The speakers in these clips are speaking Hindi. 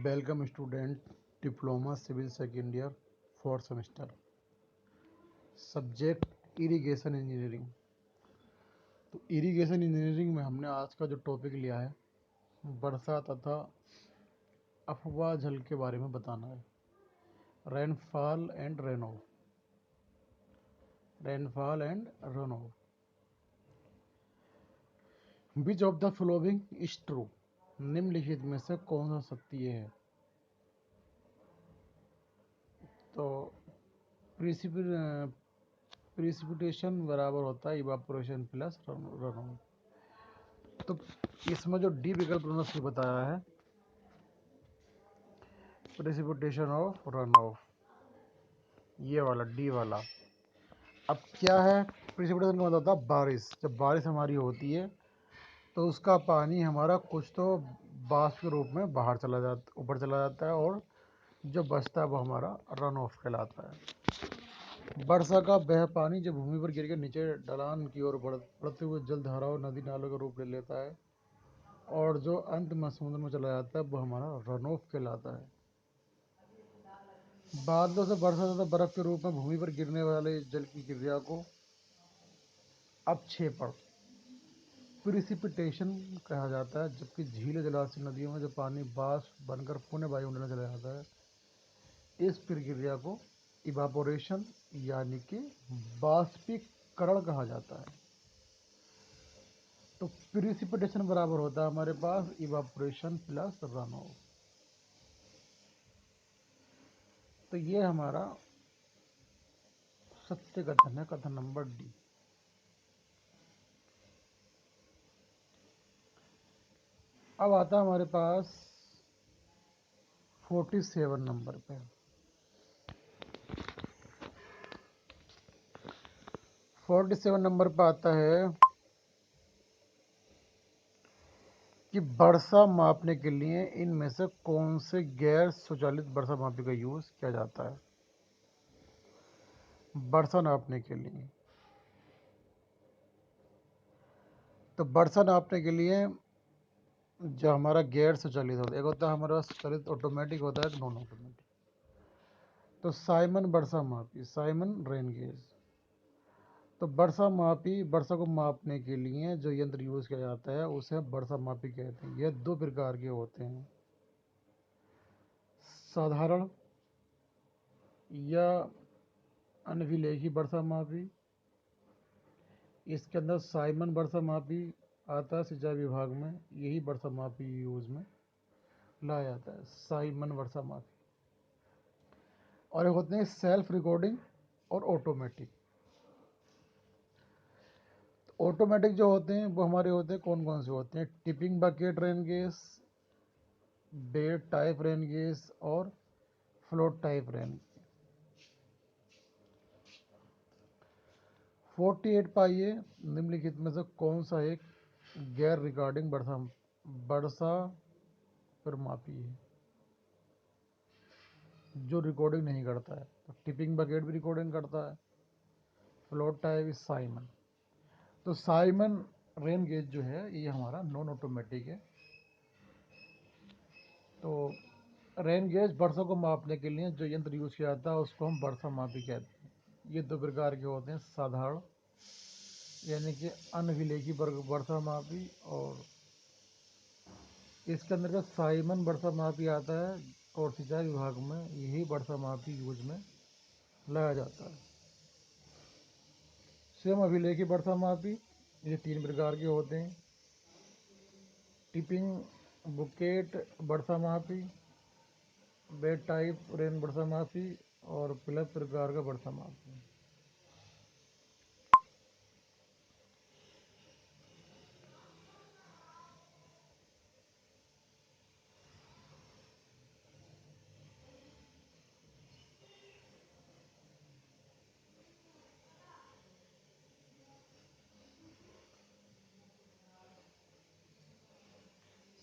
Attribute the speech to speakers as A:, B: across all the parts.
A: Welcome student, diploma civil second year, 4th semester. Subject irrigation engineering. तो इरिगेशन इंजीनियरिंग में हमने आज का जो टॉपिक लिया है, वर्षा तथा अफवाह जल के बारे में बताना है। Rainfall and runoff. Rainfall and runoff. Which of the following is true? निम्नलिखित में से कौन सा सत्य है? तो प्रिसिपिटेशन बराबर होता है इवापोरेशन प्लस रनऑफ। तो इसमें जो डी विकल्प उन्होंने बताया है, प्रिसिपिटेशन ऑफ रनऑफ, ये वाला डी वाला। अब क्या है, प्रिसिपिटेशन का मतलब होता है बारिश। जब बारिश हमारी होती है तो उसका पानी हमारा कुछ तो बाष्प के रूप में बाहर चला जाता, ऊपर चला जाता है, और जो बचता है वो हमारा रन ऑफ कहलाता है। वर्षा का वह पानी जो भूमि पर गिर के नीचे ढलान की ओर बढ़ते हुए जल धाराओं नदी नालों का रूप ले लेता है और जो अंत में समुद्र में चला जाता है वो हमारा रन ऑफ कहलाता है। बादलों से वर्षा तथा बर्फ के रूप में भूमि पर गिरने वाले जल की क्रिया को अपक्षेपण, प्रिसिपिटेशन कहा जाता है। जबकि झील, जलाशय, नदियों में जो पानी बाष्प बनकर पुनः वायुमंडल में चला जाता है, इस प्रक्रिया को इवापोरेशन यानी कि बाष्पीकरण कहा जाता है। तो प्रिसिपिटेशन बराबर होता है हमारे पास इवापोरेशन प्लस रन ऑफ। तो ये हमारा सत्य कथन है, कथन नंबर डी। अब आता है हमारे पास 47 नंबर पे। 47 नंबर पे आता है कि वर्षा मापने के लिए इनमें से कौन से गैर स्वचालित वर्षा मापी का यूज किया जाता है? वर्षा नापने के लिए, तो वर्षा नापने के लिए जो हमारा गैर स्वचालित होता है, एक होता है हमारा स्वचालित ऑटोमेटिक, होता है नॉन ऑटोमेटिक। तो साइमन वर्षा मापी, साइमन रेन गेज। तो वर्षा मापी, वर्षा को मापने के लिए जो यंत्र यूज किया जाता है उसे वर्षा मापी कहते हैं। यह दो प्रकार के होते हैं, साधारण या अनभिलेखी वर्षा मापी। इसके अंदर साइमन वर्षा मापी आता है सिंचाई विभाग में, यही वर्षा मापी यूज में लाया जाता है, साइमन वर्षा मापी। और एक होते हैं सेल्फ रिकॉर्डिंग और ऑटोमेटिक। ऑटोमेटिक जो होते हैं वो हमारे होते हैं, कौन कौन से होते हैं? Tipping bucket rain gauge, bed type rain gauge और फ्लोट टाइप रेन। 48 पाइए निम्नलिखित में से कौन सा एक गैर रिकॉर्डिंग वर्षा पर मापी है, जो रिकॉर्डिंग नहीं करता है? तो टिपिंग बकेट भी रिकॉर्डिंग करता है, फ्लोट टाइप साइमन। तो साइमन रेन गेज जो है ये हमारा नॉन ऑटोमेटिक है। तो रेन गेज वर्षा को मापने के लिए जो यंत्र यूज किया जाता है उसको हम वर्षा मापी कहते हैं। ये दो प्रकार के होते हैं, साधारण यानी कि अनभिलेखी वर्षा मापी, और इसके अंदर का साइमन वर्षा मापी आता है, और सिंचाई विभाग में यही वर्षा मापी यूज में लाया जाता है। स्वयं अभिलेखी वर्षा मापी, ये 3 प्रकार के होते हैं, टिपिंग बुकेट वर्षा मापी, बेड टाइप रेन वर्षा मापी और प्लस प्रकार का वर्षा मापी।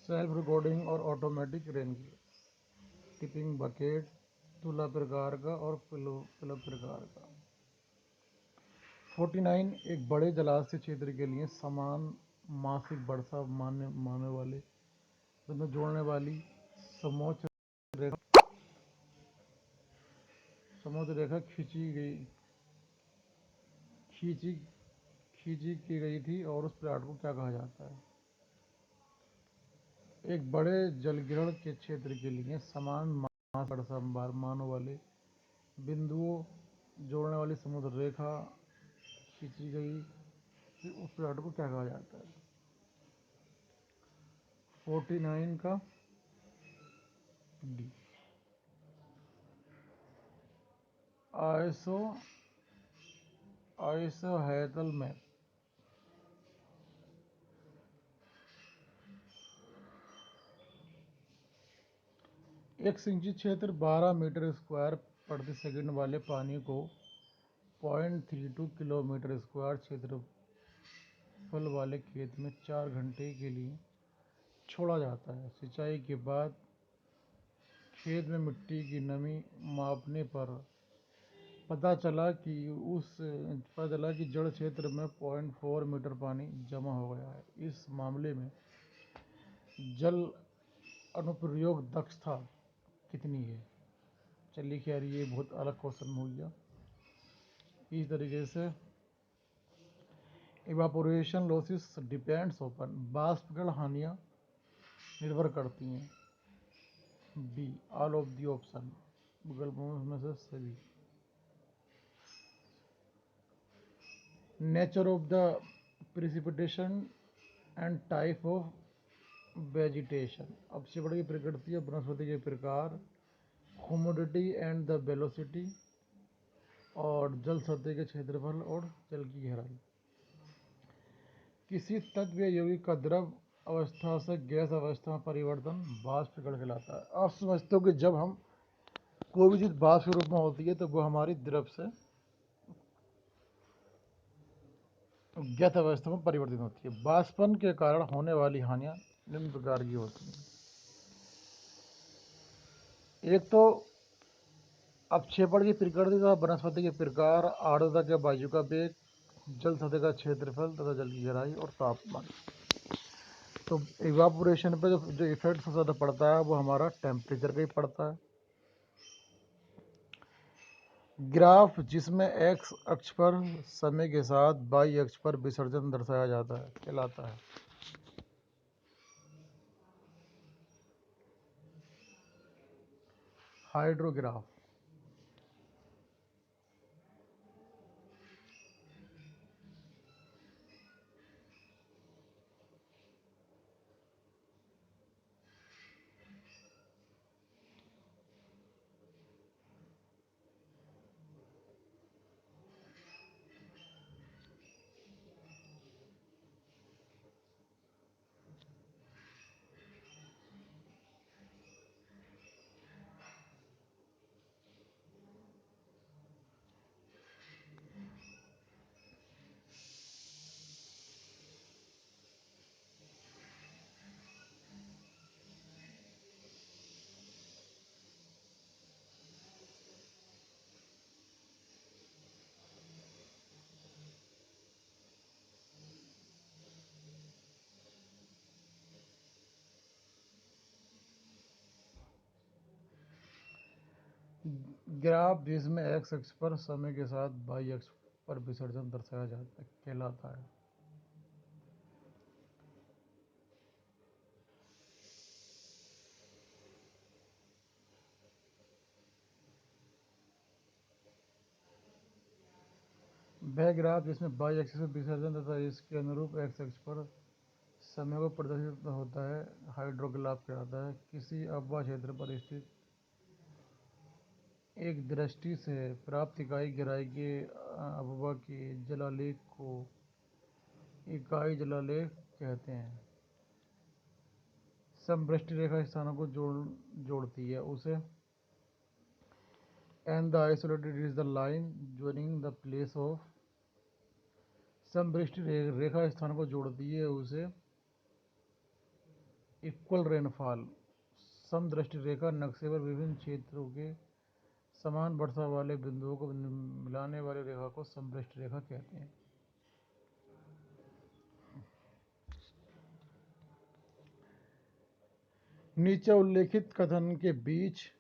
A: सेल्फ रिकॉर्डिंग और ऑटोमेटिक रेन की, टिपिंग बकेट तुला प्रकार का और प्लब प्रकार का। 49 एक बड़े जलाशय क्षेत्र के लिए समान मासिक वर्षा मानने वाले दोनों जोड़ने वाली समोच्च रेखा समुद्र रेखा खींची खींची की गई थी और उस प्लाट को क्या कहा जाता है? एक बड़े जलग्रहण के क्षेत्र के लिए समान मास वर्षा मानों वाले बिंदुओं जोड़ने वाली समुद्र रेखा खींची गई थी, उस प्लाट को क्या कहा जाता है? 49 का डी। आइसोहेथल मैप। एक सिंचित क्षेत्र 12 मीटर स्क्वायर प्रति सेकंड वाले पानी को 0.32 किलोमीटर स्क्वायर क्षेत्रफल वाले खेत में 4 घंटे के लिए छोड़ा जाता है। सिंचाई के बाद खेत में मिट्टी की नमी मापने पर पता चला कि जड़ क्षेत्र में 0.4 मीटर पानी जमा हो गया है। इस मामले में जल अनुप्रयोग दक्षता कितनी है? चलिए खैर ये बहुत अलग क्वेश्चन हो गया। इस तरीके से इवापोरेशन लॉसेस डिपेंड्स ऑन बाष्पीकरण हानियाँ निर्भर करती हैं। Be all of the option, विकल्पों में से सभी। Nature of the precipitation and type of vegetation. अब से बड़ी प्रकृति और वनस्पति के प्रकार, ह्यूमिडिटी एंड द वेलोसिटी, और जल सतह के क्षेत्रफल और जल की गहराई। किसी तत्व या यौगिक का द्रव अवस्था से गैस अवस्था में परिवर्तन बाष्पीकरण कहलाता है। आप समझते हो कि जब हम कोई भी चीज़ वाष्प के रूप में होती है तो वो हमारी द्रव से गैस अवस्था में परिवर्तित होती है। वाष्पन के कारण होने वाली हानियाँ निम्न प्रकार की होती हैं। एक तो अपक्षेपण की प्रकृति तथा वनस्पति के प्रकार, आर्द्रता के वायु का वेग, जल सतह का क्षेत्रफल तथा जल की गहराई और तापमान। तो इवापोरेशन पे जो इफेक्ट सबसे ज़्यादा पड़ता है वो हमारा टेम्परेचर का ही पड़ता है। ग्राफ जिसमें एक्स अक्ष पर समय के साथ वाई अक्ष पर विसर्जन दर्शाया जाता है कहलाता है? हाइड्रोग्राफ। ग्राफ जिसमें एक्स अक्ष पर समय के साथ वाई अक्ष पर विसर्जन दर्शाया जाता है कहलाता है? वह ग्राफ जिसमें वाई अक्ष पर विसर्जन तथा इसके अनुरूप एक्स अक्ष पर समय को प्रदर्शित होता है हाइड्रोग्राफ कहलाता है। किसी अफवाह क्षेत्र पर स्थित एक दृष्टि से प्राप्त इकाई गहराई के अफवाह के जलालेख को इकाई जलालेख कहते हैं। समवृष्टि रेखा स्थानों को जोड़ती है उसे and the isolated is the line joining the place of। समवृष्टि रेखा स्थान को जोड़ती है उसे इक्वल रेनफॉल। समदृष्टि रेखा नक्शे पर विभिन्न क्षेत्रों के समान वर्षा वाले बिंदुओं को मिलाने वाली रेखा को समवृष्टि रेखा कहते हैं। नीचे उल्लेखित कथन के बीच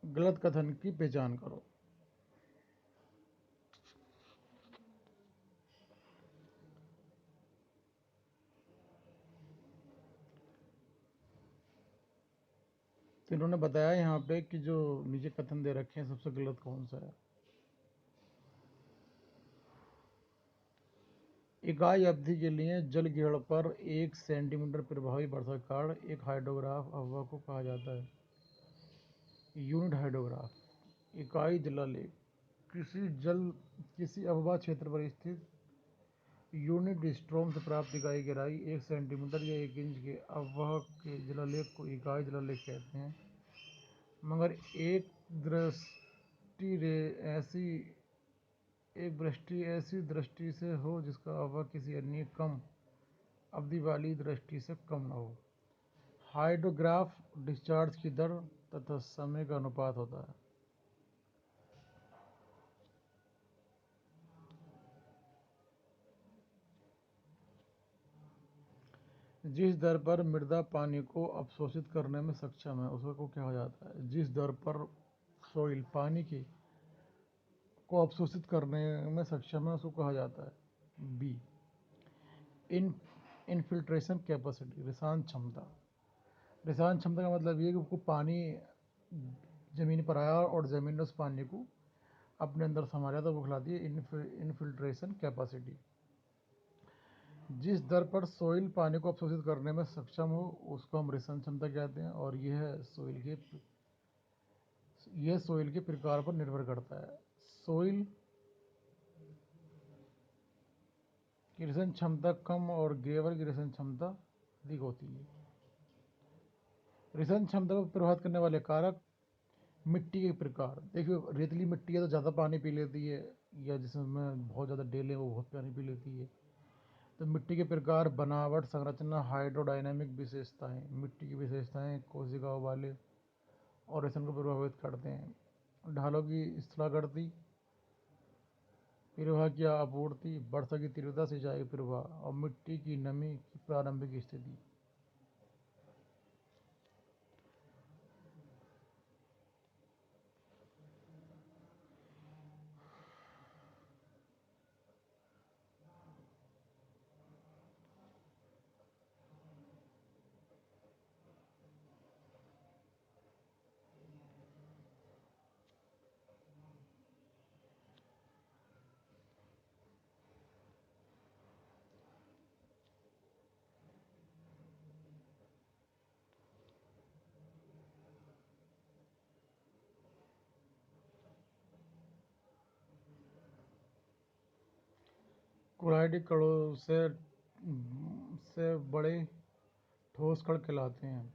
A: गलत कथन की पहचान करो। तो इन्होंने बताया यहाँ पे कि जो नीचे कथन दे रखे हैं सबसे गलत कौन सा है। इकाई अवधि के लिए जल गिरण पर 1 सेंटीमीटर प्रभावी वर्षा काल एक हाइड्रोग्राफ अफवाह को कहा जाता है। यूनिट हाइड्रोग्राफ इकाई जलालेख किसी अफवाह क्षेत्र पर स्थित यूनिट स्ट्रोम से प्राप्त इकाई गहराई 1 सेंटीमीटर या 1 इंच के अफवाह के जलालेख को इकाई जलालेख कहते हैं। मगर एक वृष्टि ऐसी दृष्टि से हो जिसका अफवाह किसी अन्य कम अवधि वाली दृष्टि से कम न हो। हाइड्रोग्राफ डिस्चार्ज की दर तथा समय का अनुपात होता है। जिस दर पर मृदा पानी को अवशोषित करने में सक्षम है उसको क्या कहा जाता है। जिस दर पर सॉइल पानी को अवशोषित करने में सक्षम है उसको कहा जाता है। बी इनफिल्ट्रेशन कैपेसिटी रिसाव क्षमता। रिसाव क्षमता का मतलब ये कि उसको पानी ज़मीन पर आया और ज़मीन ने उस पानी को अपने अंदर समा लिया तो वो कहलाती है इनफिल्ट्रेशन कैपेसिटी। जिस दर पर सोइल पानी को अवशोषित करने में सक्षम हो उसको हम रिसाव क्षमता कहते हैं। और यह सोइल के प्रकार पर निर्भर करता है। सोइल की रिसाव क्षमता कम और ग्रेवल की रिसाव क्षमता अधिक होती है। रिसाव क्षमता को प्रभावित करने वाले कारक मिट्टी के प्रकार। देखिए रेतली मिट्टी है तो ज़्यादा पानी पी लेती है, या जिसमें बहुत ज़्यादा डेल है वो बहुत पानी पी लेती है। तो मिट्टी के प्रकार, बनावट, संरचना, हाइड्रोडायनामिक विशेषताएं। मिट्टी की विशेषताएं कोशिकाओं वाले और रेशन को प्रभावित करते हैं। ढालों की स्थलाकृति, प्रवाह की आपूर्ति, वर्षा की तीव्रता, सिंचाई प्रवाह और मिट्टी की नमी की प्रारंभिक स्थिति। क्लोराइडिक कणों से बड़े ठोस कण कहलाते हैं।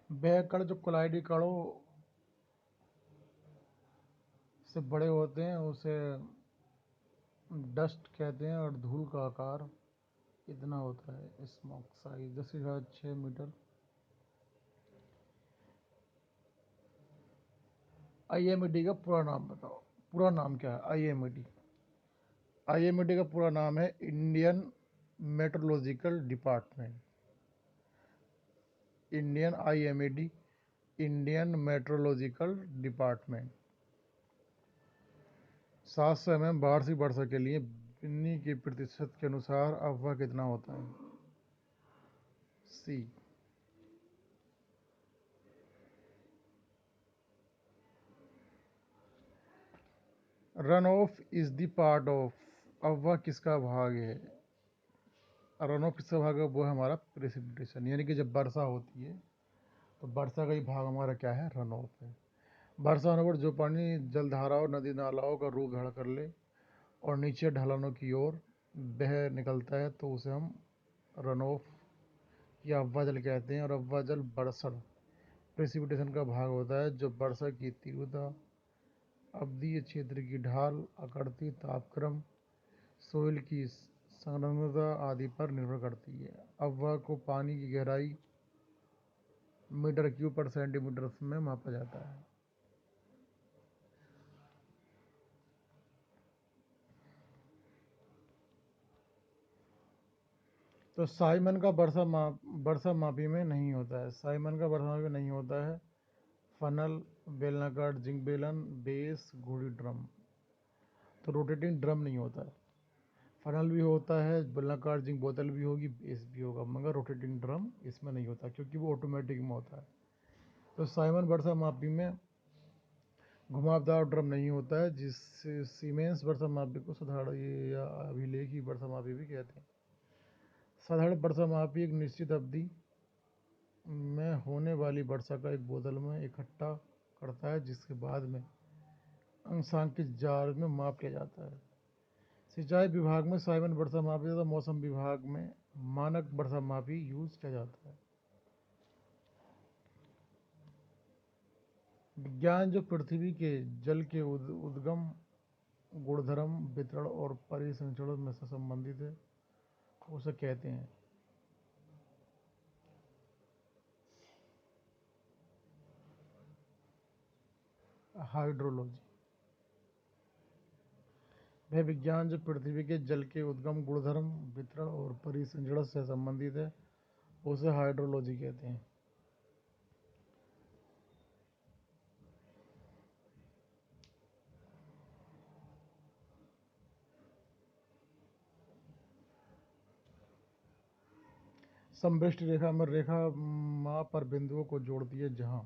A: वह कण जो क्लोराइडिक कणों से बड़े होते हैं उसे डस्ट कहते हैं। और धूल का आकार इतना होता है, स्मोक साइज 10⁶ मीटर। आईएमडी का पूरा नाम बताओ। पूरा नाम क्या है आईएमडी? आईएमडी का पूरा नाम है Indian meteorological department. Indian meteorological department. 700 mm वार्षिक वर्षा के लिए बिन्नी के प्रतिशत के अनुसार अफवाह कितना होता है? C. Run off is the part of. अफवाह किसका भाग है? रन ऑफ किसका भाग है? वो है हमारा प्रेसिपिटेशन, यानी कि जब वर्षा होती है तो वर्षा का ही भाग हमारा क्या है? रन ऑफ है। वर्षा होने पर जो पानी जलधाराओं, नदी नालाओं का रूप धारण कर ले और नीचे ढलानों की ओर बह निकलता है तो उसे हम रन ऑफ या अफवाह जल कहते हैं। और अफवाह जल बरसण प्रेसिपिटेशन का भाग होता है जो वर्षा की तीव्रता, अवधि, क्षेत्र की ढाल, आकृति, तापक्रम, सोइल की संलग्नता आदि पर निर्भर करती है। अफवाह को पानी की गहराई मीटर क्यूब पर सेंटीमीटर में मापा जाता है। तो वर्षा मापी में नहीं होता है। साइमन का वर्षा मापी में नहीं होता है। फनल, बेलनाकार जिंक बेलन, बेस, घूड़ी ड्रम। तो रोटेटिंग ड्रम नहीं होता है। फनल भी होता है, बेलनाकार जिंक बोतल भी होगी, बेस भी होगा, मगर रोटेटिंग ड्रम इसमें नहीं होता क्योंकि वो ऑटोमेटिक में होता है। तो साइमन वर्षा मापी में घुमावदार ड्रम नहीं होता है, जिससे सीमेंस वर्षा मापी को साधारण या अभिलेखी वर्षा मापी भी कहते हैं। साधारण वर्षा मापी एक निश्चित अवधि में होने वाली वर्षा का एक बोतल में इकट्ठा करता है, जिसके बाद में अंशांकित जार में माप किया जाता है। सिंचाई विभाग में साइमन वर्षा मापी तथा मौसम विभाग में मानक वर्षा मापी यूज किया जाता है। विज्ञान जो पृथ्वी के जल के उद्गम, गुणधर्म, वितरण और परिसंचरण में से संबंधित है, उसे कहते हैं। हाइड्रोलॉजी वह विज्ञान जो पृथ्वी के जल के उद्गम, गुणधर्म, वितरण और परिसंचरण से संबंधित है, उसे हाइड्रोलॉजी कहते हैं। समवृष्टि रेखा में रेखा माप पर बिंदुओं को जोड़ती है जहां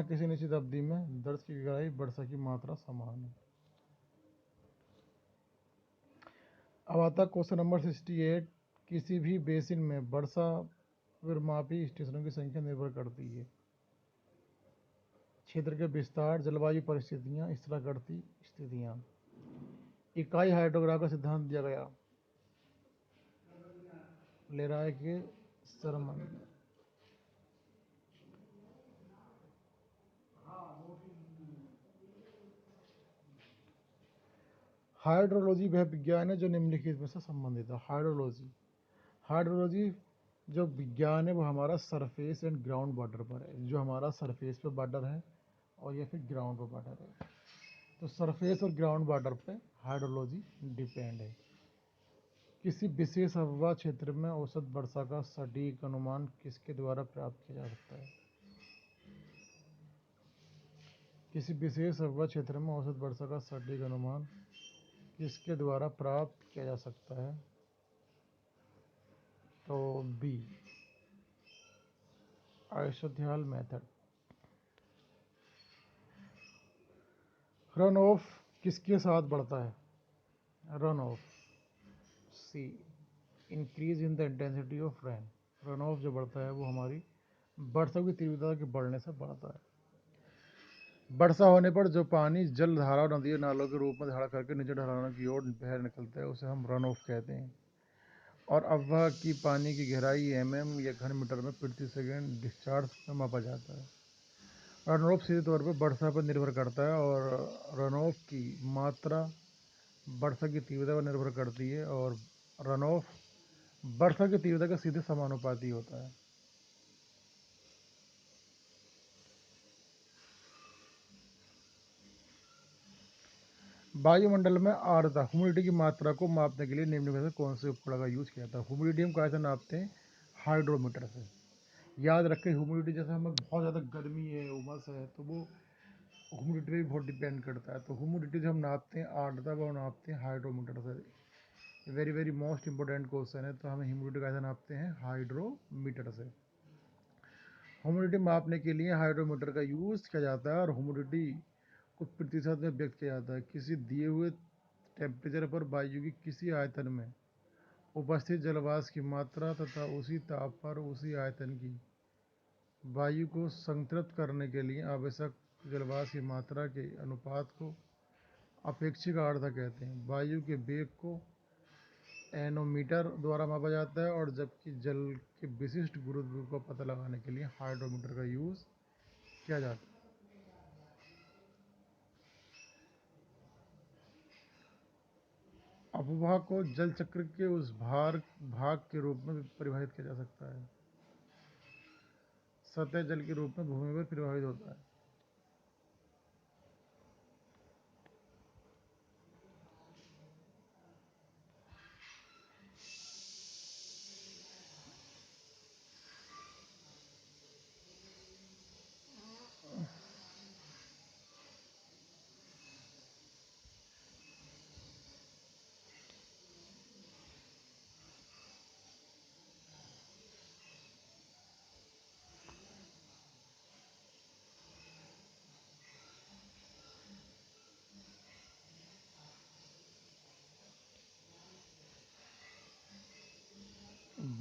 A: किसी निश्चित अवधि में दर्ज की गहराई वर्षा की मात्रा समान है। अब आता क्वेश्चन नंबर 68। किसी भी बेसिन में वर्षा मापी स्टेशनों की संख्या निर्भर करती है। क्षेत्र के विस्तार, जलवायु परिस्थितियां, स्थलाकृति स्थितियां। इकाई हाइड्रोग्राफ का सिद्धांत दिया गया। लेराय के सरमन। हाइड्रोलॉजी वह विज्ञान है जो निम्नलिखित में से संबंधित है। हाइड्रोलॉजी जो विज्ञान है वो हमारा सरफेस एंड ग्राउंड वाटर पर है। जो हमारा सरफेस पे वाटर है और या फिर ग्राउंड पे वाटर है, तो सरफेस और ग्राउंड वाटर पे हाइड्रोलॉजी डिपेंड है। किसी विशेष हवा क्षेत्र में औसत वर्षा का सटीक अनुमान किसके द्वारा प्राप्त किया जा सकता है? किसी विशेष हवा क्षेत्र में औसत वर्षा का सटीक अनुमान किसके द्वारा प्राप्त किया जा सकता है? तो B, isothermal method. Run off किसके साथ बढ़ता है? Run off. C, increase in the intensity of rain. Run off जो बढ़ता है वो हमारी वर्षा की तीव्रता के बढ़ने से बढ़ता है। वर्षा होने पर जो पानी जल धारा और नदियों नालों के रूप में धारा करके नीचे ढलानों की ओर बह निकलता है, उसे हम रन ऑफ कहते हैं। और अफवाह की पानी की गहराई mm या घन मीटर में प्रति सेकेंड डिस्चार्ज में मापा जाता है। रन ऑफ सीधे तौर पर वर्षा पर निर्भर करता है और रन ऑफ की मात्रा वर्षा की तीव्रता पर निर्भर करती है, और रन ऑफ वर्षा की तीव्रता का सीधे समानुपाती होता है। वायुमंडल में आर्द्रता ह्यूमिडिटी की मात्रा को मापने के लिए निम्न में से कौन से उपकरण का यूज किया जाता है? ह्यूमिडिटी हम कैसे नापते हैं? हाइड्रोमीटर से। याद रखें, ह्यूमिडिटी जैसे हमें बहुत ज़्यादा गर्मी है, उमस है, तो वो ह्यूमिडिटी भी बहुत डिपेंड करता है। तो ह्यूमिडिटी जो हम नापते हैं, आर्द्रता वो नापते हैं हाइड्रोमीटर से। Very very most important question है। तो हमें ह्यूमिडिटी कैसे नापते हैं? हाइड्रोमीटर से। ह्यूमिडिटी मापने के लिए हाइड्रोमीटर का यूज किया जाता है और ह्यूमिडिटी को प्रतिशत में व्यक्त किया जाता है। किसी दिए हुए टेम्परेचर पर वायु की किसी आयतन में उपस्थित जलवाष्प की मात्रा तथा उसी ताप पर उसी आयतन की वायु को संतृप्त करने के लिए आवश्यक जलवाष्प की मात्रा के अनुपात को अपेक्षिक आर्द्रता कहते हैं। वायु के वेग को एनोमीटर द्वारा मापा जाता है, और जबकि जल के विशिष्ट गुरुत्व का पता लगाने के लिए हाइड्रोमीटर का यूज किया जाता है। अपवाह को जल चक्र के उस भाग के रूप में परिभाषित किया जा सकता है। सतह जल के रूप में भूमि पर प्रवाहित होता है।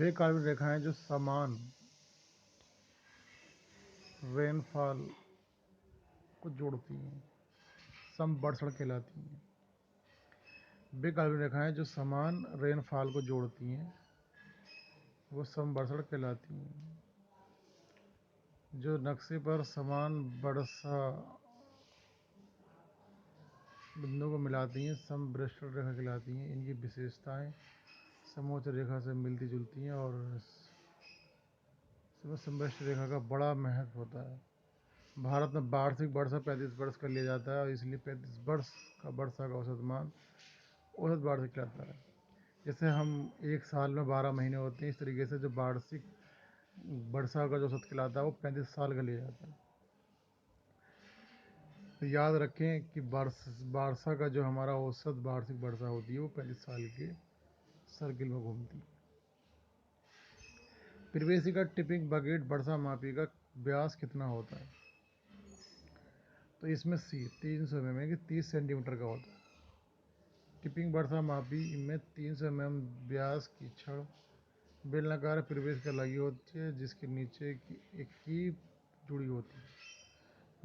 A: वे काल्पनिक रेखाएं जो समान रेनफॉल को जोड़ती हैं समवर्षण कहलाती हैं। वे काल्पनिक रेखाएं जो समान रेनफॉल को जोड़ती हैं वो समवर्षण कहलाती हैं। जो नक्शे पर समान वर्षा बिंदुओं को मिलाती हैं समवृष्टि रेखा कहलाती हैं। इनकी विशेषताएं समोच्च रेखा से मिलती जुलती हैं और समवृष्टि रेखा का बड़ा महत्व होता है। भारत में वार्षिक वर्षा 35 वर्ष कर लिया जाता है और इसलिए 35 वर्ष का वर्षा का औसत मान औसत वार्षिक कहलाता है। जैसे हम एक साल में 12 महीने होते हैं, इस तरीके से जो वार्षिक वर्षा का जो औसत कहलाता है वो 35 साल का लिया जाता है। तो याद रखें कि वर्षा का जो हमारा औसत वार्षिक वर्षा होती है वो 35 साल के सर्किल में घूमती है। परिवेशी का टिपिंग बकेट वर्षा मापी का व्यास कितना होता है? तो इसमें 300 mm की 30 सेंटीमीटर का होता है। टिपिंग वर्षा मापी में 300 mm व्यास की छड़ बेलनाकार परिवेश का लगी होती है जिसके नीचे की एक कीप जुड़ी होती है।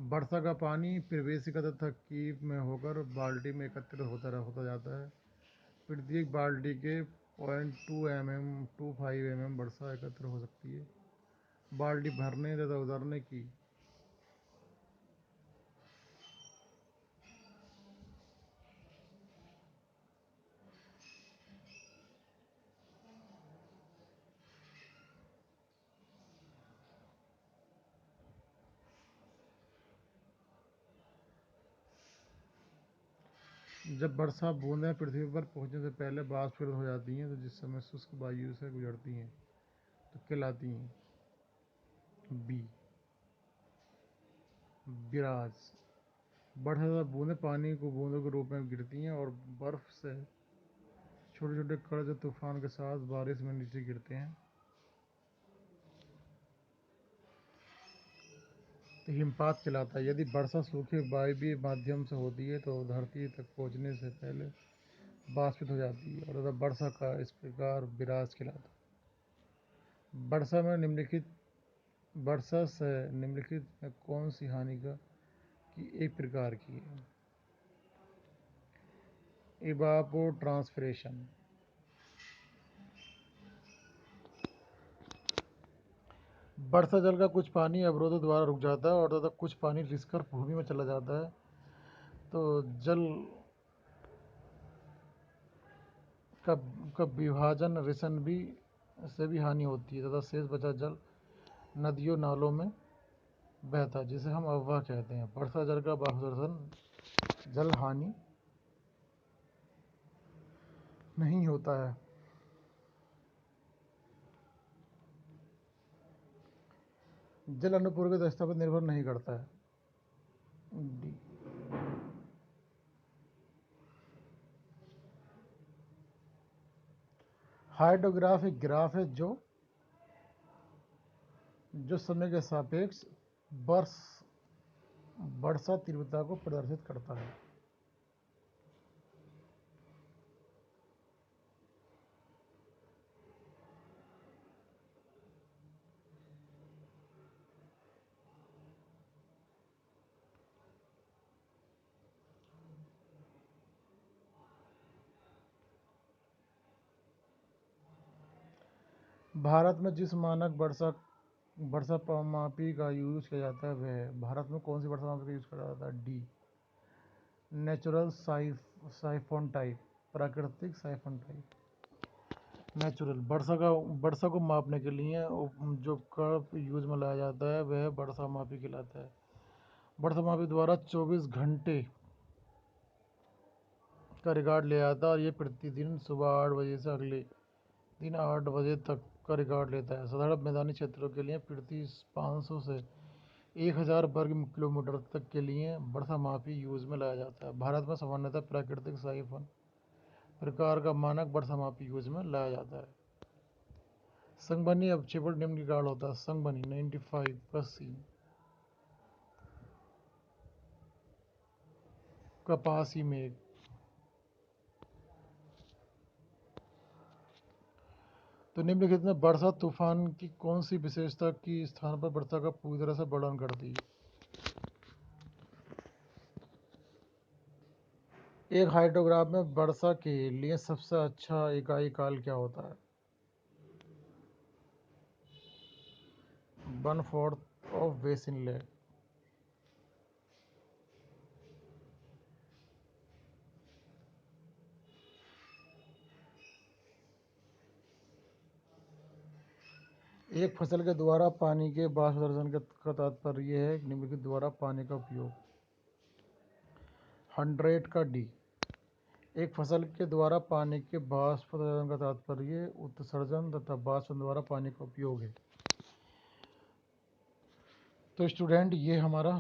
A: वर्षा का पानी परिवेशिका तथा कीप में होकर बाल्टी में एकत्रित होता जाता है। प्रत्येक बाल्टी के 0.25 mm वर्षा एकत्र हो सकती है। बाल्टी भरने तथा उतरने की जब वर्षा बूंदें पृथ्वी पर पहुंचने से पहले वाष्पीकृत हो जाती हैं तो जिस समय शुष्क वायु से गुजरती हैं तो कहलाती हैं बी बिराज। वर्षा तथा बूंदें पानी को बूंदों के रूप में गिरती हैं और बर्फ से छोटे छोटे कण जो तूफान के साथ बारिश में नीचे गिरते हैं तो हिमपात कहलाता है। यदि वर्षा सूखे वायवीय माध्यम से होती है तो धरती तक पहुंचने से पहले वाष्पित हो जाती है और वर्षा का इस प्रकार विराज कहलाता है। वर्षा से निम्नलिखित में कौन सी हानि की एक प्रकार की है? इवापोट्रांसपिरेशन। वर्षा जल का कुछ पानी अवरोधों द्वारा रुक जाता है और तथा कुछ पानी रिसकर भूमि में चला जाता है। तो जल का विभाजन रिसन से भी हानि होती है तथा शेष बचा जल नदियों नालों में बहता है जिसे हम अफवाह कहते हैं। वर्षा जल का बाष्पीकरण जल हानि नहीं होता है। जल अनुपूरक दक्षता पर निर्भर नहीं करता है। डी। हाइड्रोग्राफ एक ग्राफ है जो समय के सापेक्ष वर्षा तीव्रता को प्रदर्शित करता है। भारत में जिस मानक वर्षा मापी का यूज किया जाता है वह भारत में कौन सी वर्षा मापी का यूज किया जाता है? D natural siphon type. प्राकृतिक साइफोन टाइप। नेचुरल वर्षा को मापने के लिए जो कर्व यूज में लाया जाता है वह वर्षा मापी कहलाता है। वर्षा मापी द्वारा 24 घंटे का रिकॉर्ड लिया जाता है और ये प्रतिदिन सुबह 8 बजे से अगले दिन 8 बजे तक का रिकॉर्ड लेता है। साधारण मैदानी क्षेत्रों के लिए प्रति 500 से 1000 वर्ग किलोमीटर तक के लिए वर्षा मापी यूज में लाया जाता है। भारत में सामान्यतः प्राकृतिक साइफोन प्रकार का मानक वर्षा मापी यूज में लाया जाता है। संघबनी अवक्षेपण निम्न रिकॉर्ड होता है। संघबनी 95%। कपासी मेघ तो निम्नलिखित में वर्षा तूफान की कौन सी विशेषता की स्थान पर वर्षा का पूरी तरह से वर्णन करती है? एक हाइड्रोग्राफ में वर्षा के लिए सबसे अच्छा इकाई काल क्या होता है? 1/4 ऑफ बेसिन ले। एक फसल के द्वारा पानी के वाष्पदर्शन का तात्पर्य है निम्नलिखित द्वारा पानी का उपयोग। 100 का डी। एक फसल के द्वारा पानी के वाष्पदर्शन का तात्पर्य उत्सर्जन तथा वाष्प द्वारा पानी का उपयोग है। तो स्टूडेंट ये हमारा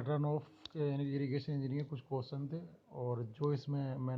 A: रन ऑफ यानी इरिगेशन इंजीनियरिंग के कुछ क्वेश्चन थे और जो इसमें मैंने